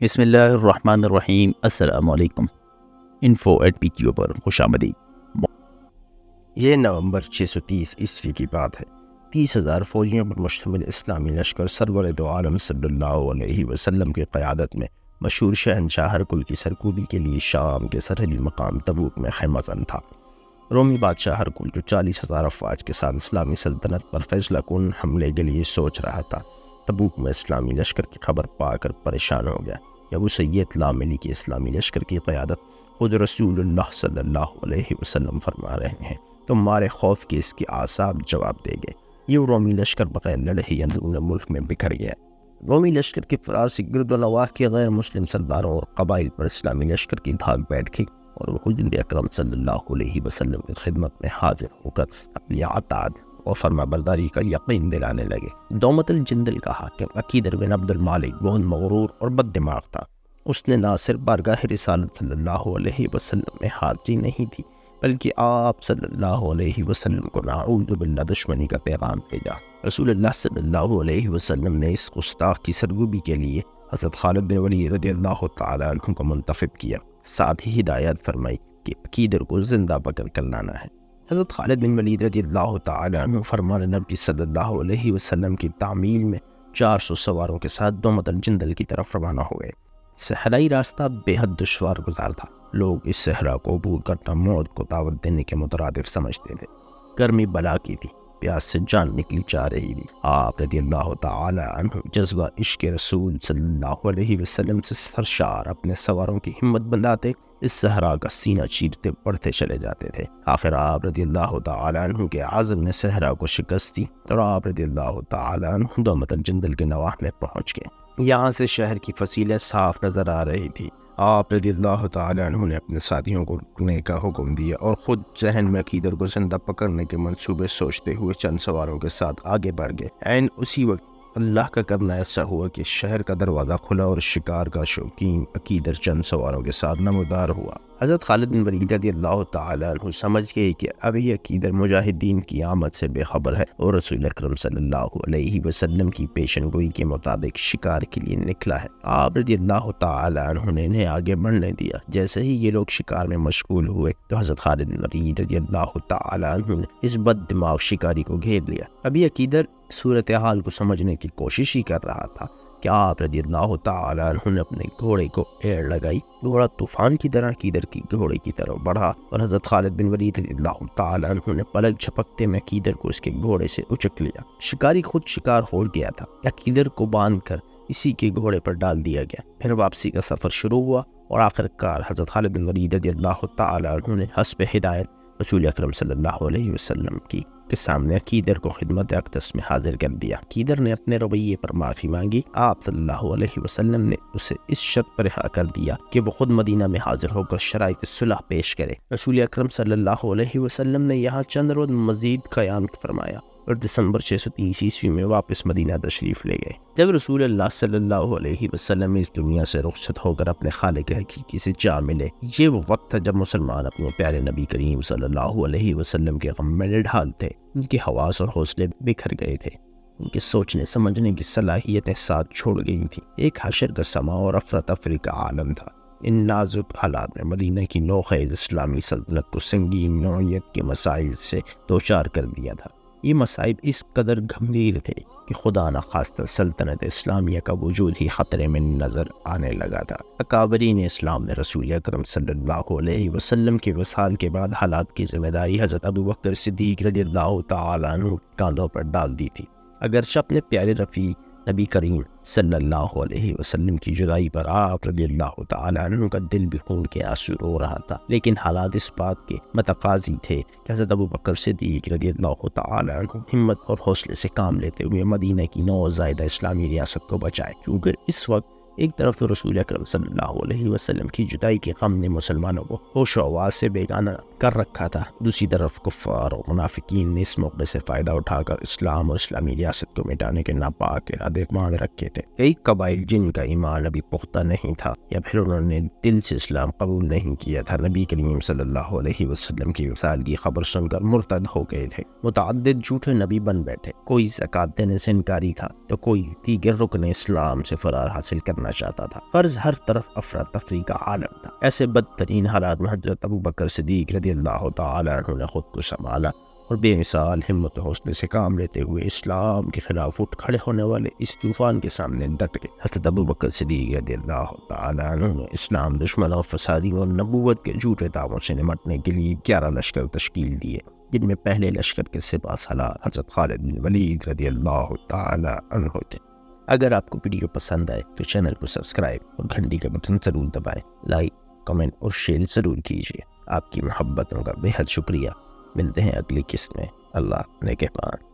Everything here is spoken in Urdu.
بسم اللہ الرحمن الرحیم۔ السلام علیکم۔ انفو ایٹ پی کیو پر خوش آمدید۔ یہ نومبر 630 عیسوی کی بات ہے۔ 30,000 فوجیوں پر مشتمل اسلامی لشکر سرور دو عالم صلی اللہ علیہ وسلم کی قیادت میں مشہور شہنشاہ ہرقل کی سرکوبی کے لیے شام کے سرحدی مقام تبوک میں خیمہ زن تھا۔ رومی بادشاہ ہرقل جو 40,000 افواج کے ساتھ اسلامی سلطنت پر فیصلہ کن حملے کے لیے سوچ رہا تھا، تبوک میں اسلامی لشکر کی خبر پا کر پریشان ہو گیا۔ ابو سید لاملی کی اسلامی لشکر کی قیادت خود رسول اللہ صلی اللہ علیہ وسلم فرما رہے ہیں، تمہارے خوف کے اس کی اعصاب جواب دے گئے۔ یہ رومی لشکر بغیر لڑے ہی اندرون ملک میں بکھر گیا۔ رومی لشکر کے فرار سے گرد و نواح کے غیر مسلم سرداروں اور قبائل پر اسلامی لشکر کی دھاک بیٹھ گئی اور وہ حضور اکرم صلی اللہ علیہ وسلم کی خدمت میں حاضر ہو کر اپنی اطاعت اور فرما برداری کا یقین دلانے لگے۔ دومت الجندل کا حاکم عقیدر بن عبد المالک بہت مغرور اور بد دماغ تھا۔ اس نے نہ صرف بارگاہ رسالت صلی اللہ علیہ وسلم میں حاضری نہیں دی، بلکہ آپ صلی اللہ علیہ وسلم کو نعوذ باللہ دشمنی کا پیغام بھیجا۔ رسول اللہ صلی اللہ علیہ وسلم نے اس گستاخ کی سرگوبی کے لیے حضرت خالد بن ولید رضی اللہ تعالیٰ عنہ کو منتخب کیا، ساتھ ہی ہدایت فرمائی کہ عقیدر کو زندہ پکڑ کر لانا ہے۔ حضرت خالد بن ولید رضی اللہ تعالیٰ عنہ فرمان نبی صلی اللہ علیہ وسلم کی تعمیل میں 400 سواروں کے ساتھ دومت الجندل کی طرف روانہ ہوئے۔ صحرائی راستہ بے حد دشوار گزار تھا۔ لوگ اس صحرا کو عبور کرنا موت کو دعوت دینے کے مترادف سمجھتے تھے۔ گرمی بلا کی تھی، پیاس سے جان نکلی جا رہی تھی۔ آپ رضی اللہ تعالی عنہ جذبہ عشق رسول صلی اللہ علیہ وسلم سے سرشار اپنے سواروں کی ہمت بندھاتے اس صحرا کا سینہ چیرتے بڑھتے چلے جاتے تھے۔ آخر آپ رضی اللہ تعالی عنہ کے عزم نے صحرا کو شکست دی اور آپ رضی اللہ تعالی عنہ دومت الجندل کے نواح میں پہنچ گئے۔ یہاں سے شہر کی فصیلیں صاف نظر آ رہی تھی۔ آپ رضی اللہ تعالی عنہ نے اپنے ساتھیوں کو رکنے کا حکم دیا اور خود ذہن میں عقیدر کو زندہ پکڑنے کے منصوبے سوچتے ہوئے چند سواروں کے ساتھ آگے بڑھ گئے۔ عین اسی وقت اللہ کا کرنا ایسا ہوا کہ شہر کا دروازہ کھلا اور شکار کا شوقین عقیدر چند سواروں کے ساتھ نمودار ہوا۔ حضرت خالد بن ولید رضی اللہ تعالی عنہ سمجھ گئے کہ ابھی عقیدر مجاہدین کی آمد سے بے خبر ہے اور رسول اکرم صلی اللہ علیہ وسلم کی پیشن گوئی کے مطابق شکار کے لیے نکلا ہے۔ آپ رضی اللہ تعالی عنہ نے انہیں آگے بڑھنے دیا۔ جیسے ہی یہ لوگ شکار میں مشغول ہوئے تو حضرت خالد بن ولید رضی اللہ تعالی عنہ نے اس بد دماغ شکاری کو گھیر لیا۔ ابھی عقیدر صورتحال کو سمجھنے کی کوشش ہی کر رہا تھا کہ آپ رضی اللہ تعالی عنہ نے اپنے گھوڑے کو ایڑ لگائی۔ گھوڑا طوفان کی طرح عقیدر کی گھوڑے کی طرف بڑھا اور حضرت خالد بن ولید رضی اللہ تعالی عنہ نے پلک جھپکتے میں عقیدر کو اس کے گھوڑے سے اچک لیا۔ شکاری خود شکار ہو گیا تھا۔ عقیدر کو باندھ کر اسی کے گھوڑے پر ڈال دیا گیا۔ پھر واپسی کا سفر شروع ہوا اور آخرکار حضرت خالد بن ولید رضی اللہ تعالی عنہ نے حسب ہدایت رسول اکرم صلی اللہ علیہ وسلم کی کے سامنے عقیدر کو خدمت اقدس میں حاضر کر دیا۔ عقیدر نے اپنے رویے پر معافی مانگی۔ آپ صلی اللہ علیہ وسلم نے اسے اس شرط پر رہا کر دیا کہ وہ خود مدینہ میں حاضر ہو کر شرائط صلح پیش کرے۔ رسول اکرم صلی اللہ علیہ وسلم نے یہاں چند روز مزید قیام فرمایا اور دسمبر 630 عیسوی میں واپس مدینہ تشریف لے گئے۔ جب رسول اللہ صلی اللہ علیہ وسلم اس دنیا سے رخصت ہو کر اپنے خالق حقیقی سے جا ملے، یہ وہ وقت تھا جب مسلمان اپنے پیارے نبی کریم صلی اللہ علیہ وسلم کے غم میں نڈھال تھے۔ ان کے حواس اور حوصلے بکھر گئے تھے، ان کے سوچنے سمجھنے کی صلاحیتیں ساتھ چھوڑ گئی تھیں۔ ایک حشر کا سما اور افراتفری کا عالم تھا۔ ان نازک حالات میں مدینہ کی نوخیز اسلامی سلطنت کو سنگین نوعیت کے مسائل سے دوچار کر دیا تھا۔ یہ مصائب اس قدر گھمیر تھے کہ خدا نخواستہ سلطنت اسلامیہ کا وجود ہی خطرے میں نظر آنے لگا تھا۔ اکابرین اسلام نے رسول اکرم صلی اللہ علیہ وسلم کے وصال کے بعد حالات کی ذمہ داری حضرت ابوبکر صدیق رضی اللہ تعالی عنہ کاندھوں پر ڈال دی تھی۔ اگرچہ اپنے پیارے رفیق نبی کریم صلی اللہ علیہ وسلم کی جدائی پر آپ رضی اللہ تعالی عنہ کا دل بھی خون کے آنسو رو رہا تھا، لیکن حالات اس بات کے متقاضی تھے کہ حضرت ابوبکر صدیق رضی اللہ تعالی عنہ ہمت اور حوصلے سے کام لیتے ہوئے مدینہ کی نوزائیدہ اسلامی ریاست کو بچائے، کیونکہ اس وقت ایک طرف تو رسول اکرم صلی اللہ علیہ وسلم کی جدائی کے غم نے مسلمانوں کو ہوش و حواس سے بیگانہ کر رکھا تھا، دوسری طرف کفار اور منافقین نے اس موقع سے فائدہ اٹھا کر اسلام اور اسلامی ریاست کو مٹانے کے ناپاک ارادے مان رکھے تھے۔ کئی قبائل جن کا ایمان ابھی پختہ نہیں تھا یا پھر انہوں نے دل سے اسلام قبول نہیں کیا تھا، نبی کریم صلی اللہ علیہ وسلم کی وصال کی خبر سن کر مرتد ہو گئے تھے۔ متعدد جھوٹے نبی بن بیٹھے، کوئی زکوٰۃ دینے سے انکاری تھا تو کوئی دیگر رکن اسلام سے فرار حاصل کرنا چاہتا تھا۔ فرض ہر طرف افراتفری کا عالم تھا۔ ایسے بدترین حالات میں حضرت ابوبکر صدیق رضی اللہ تعالیٰ عنہ نے خود کو سنبھالا اور بے مثال ہمت و حوصلے سے کام لیتے ہوئے اسلام کے خلاف اٹھ کھڑے ہونے والے اس طوفان کے سامنے ڈٹ گئے۔ حضرت ابوبکر صدیق رضی اللہ تعالیٰ عنہ نے اسلام دشمنوں، فسادیوں اور نبوت کے جھوٹے دعووں سے نمٹنے کے لیے 11 لشکر تشکیل دیے، جن میں پہلے لشکر کے سپہ سالار حضرت خالد بن ولید رضی اللہ تعالیٰ عنہ تھے۔ اگر آپ کو ویڈیو پسند آئے تو چینل کو سبسکرائب اور گھنٹی کا بٹن ضرور دبائیں، لائک، کمنٹ اور شیئر ضرور کیجیے۔ آپ کی محبتوں کا بے حد شکریہ۔ ملتے ہیں اگلی قسط میں۔ اللہ نگہبان۔